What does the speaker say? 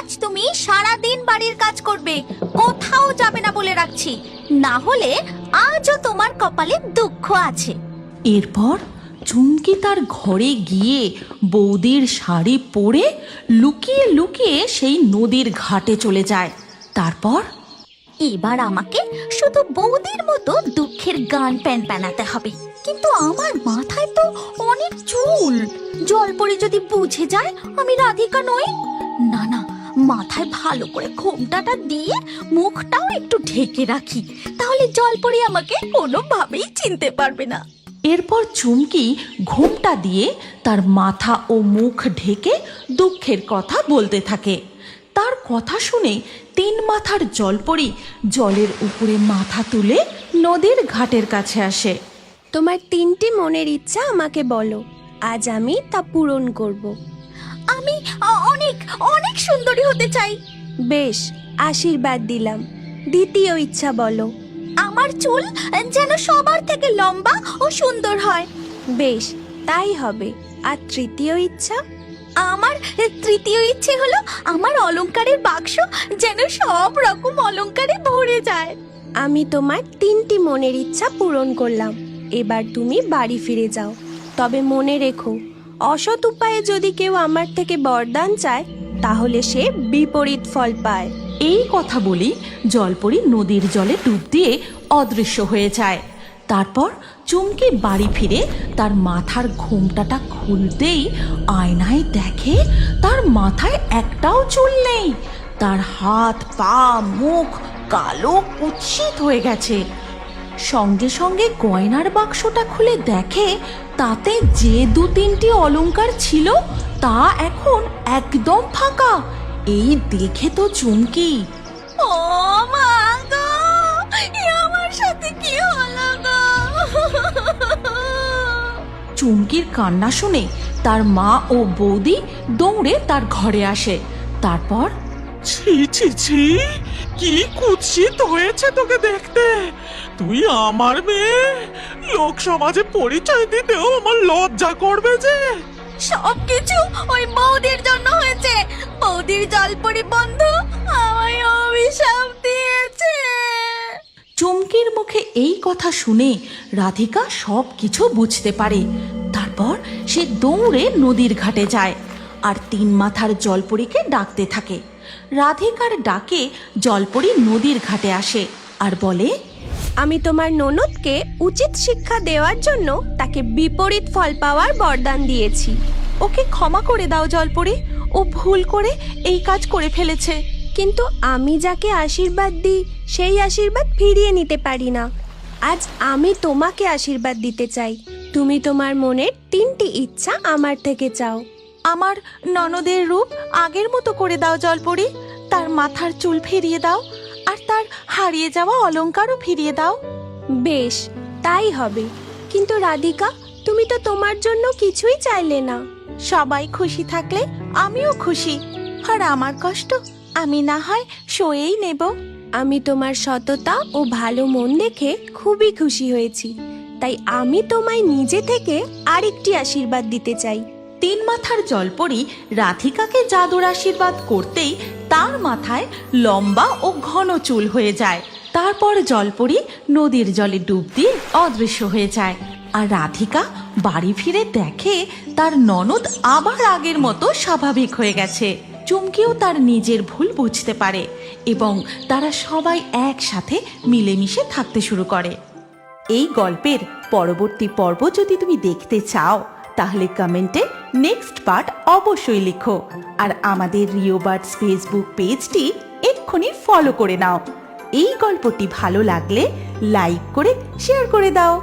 আজ তুমি সারা দিন বাড়ির কাজ করবে, কোথাও যাবে না বলে রাখছি, না হলে আজও তোমার কপালে দুঃখ আছে। এরপর চুমকি তার ঘরে গিয়ে বৌদির শাড়ি পরে লুকিয়ে লুকিয়ে সেই নদীর ঘাটে চলে যায়। তারপর এবার আমাকে শুধু বৌদির মতো দুঃখের গান প্যানাতে হবে, কিন্তু আমার মাথায় তো অনেক চুল। জলপরি যদি বুঝে যায় আমি রাধিকা নই, না না, মাথায় ভালো করে ঘোমটাটা দিয়ে মুখটাও একটু ঢেকে রাখি, তাহলে জলপরি আমাকে কোনোভাবেই চিনতে পারবে না। এরপর চুমকি ঘোমটা দিয়ে তার মাথা ও মুখ ঢেকে দুঃখের কথা বলতে থাকে। তার কথা শুনে তিন মাথার জলপরি জলের উপরে মাথা তুলে নদীর ঘাটের কাছে আসে। তোমার 3টি মনের ইচ্ছা আমাকে বলো, আজ আমি তা পূরণ করব। আমি অনেক অনেক সুন্দরী হতে চাই। বেশ, আশীর্বাদ দিলাম। দ্বিতীয় ইচ্ছা বলো। আমার চুল যেন সবার থেকে লম্বা ও সুন্দর হয়। বেশ, তাই হবে। আর তৃতীয় ইচ্ছা? আমার তৃতীয় ইচ্ছে হলো আমার অলংকারের বাক্স যেন সব রকম অলংকারে ভরে যায়। আমি তোমার 3টি মনের ইচ্ছা পূরণ করলাম। এবার তুমি বাড়ি ফিরে যাও। তবে মনে রেখো, অসৎ উপায়ে যদি কেউ আমার থেকে বরদান চায় তাহলে সে বিপরীত ফল পায়। এই কথা বলি জলপরি নদীর জলে ডুব দিয়ে অদৃশ্য হয়ে যায়। তারপর চুমকি বাড়ি ফিরে তার মাথার ঘোমটাটা খুলতেই আয়নায় দেখে তার মাথায় একটাও চুল নেই। তার হাত পা মুখ কালো কুৎসিত হয়ে গেছে। সঙ্গে সঙ্গে গয়নার বাক্সটা খুলে দেখে তাতে যে 2-3টি অলংকার ছিল তা এখন একদম ফাঁকা। এই দেখে তো চুমকি, ও মা গো, আমার সাথে কি হলো গো? চুমকির কান্না শুনে তার মা ও বৌদি দৌড়ে তার ঘরে আসে। তারপর ছি ছি ছি, কি কুৎসিত হয়েছে তোকে দেখতে। তুই আমার মেয়ে, লোক সমাজে পরিচয় দিতেও আমার লজ্জা করবে যে। সবকিছু ওই বৌদির জন্য হয়েছে। বৌদির জলপরি বন্ধু আমায় অভিশাপ দিয়েছে। চুমকির মুখে এই কথা শুনে রাধিকা সব কিছু বুঝতে পারে। তারপর সে দৌড়ে নদীর ঘাটে যায় আর 3 মাথার জলপরীকে ডাকতে থাকে। রাধিকার ডাকে জলপরী নদীর ঘাটে আসে আর বলে, আমি তোমার ননদকে উচিত শিক্ষা দেওয়ার জন্য তাকে বিপরীত ফল পাওয়ার বরদান দিয়েছি। ওকে ক্ষমা করে দাও জলপরী, ও ভুল করে এই কাজ করে ফেলেছে। কিন্তু আমি যাকে আশীর্বাদ দিই সেই আশীর্বাদ ফিরিয়ে নিতে পারি না। আজ আমি তোমাকে আশীর্বাদ দিতে চাই। তুমি তোমার মনের 3টি ইচ্ছা আমার থেকে চাও। আমার ননদের রূপ আগের মতো করে দাও জলপরী, তার মাথার চুল ফিরিয়ে দাও আর তার হারিয়ে যাওয়া অলংকারও ফিরিয়ে দাও। বেশ, তাই হবে। কিন্তু রাধিকা, তুমি তো তোমার জন্য কিছুই চাইলে না। সবাই খুশি থাকলে আমিও খুশি, আর আমার কষ্ট আমি না হয় সয়েই নেব। আমি তোমার সততা ও ভালো মন দেখে খুবই খুশি হয়েছি, তাই আমি তোমায় নিজে থেকে আরেকটি আশীর্বাদ দিতে চাই। 3 মাথার জলপরী রাধিকাকে জাদুর আশীর্বাদ করতেই তার মাথায় লম্বা ও ঘন চুল হয়ে যায়। তারপর জলপরী নদীর জলে ডুব দিয়ে অদৃশ্য হয়ে যায় আর রাধিকা বাড়ি ফিরে দেখে তার ননদ আবার আগের মতো স্বাভাবিক হয়ে গেছে। চুমকিও তার নিজের ভুল বুঝতে পারে এবং তারা সবাই একসাথে মিলেমিশে থাকতে শুরু করে। এই গল্পের পরবর্তী পর্ব যদি তুমি দেখতে চাও তাহলে কমেন্টে নেক্সট পার্ট অবশ্যই লিখো আর আমাদের রিও বার্ডস ফেসবুক পেজটি এক্ষুনি ফলো করে নাও। এই গল্পটি ভালো লাগলে লাইক করে শেয়ার করে দাও।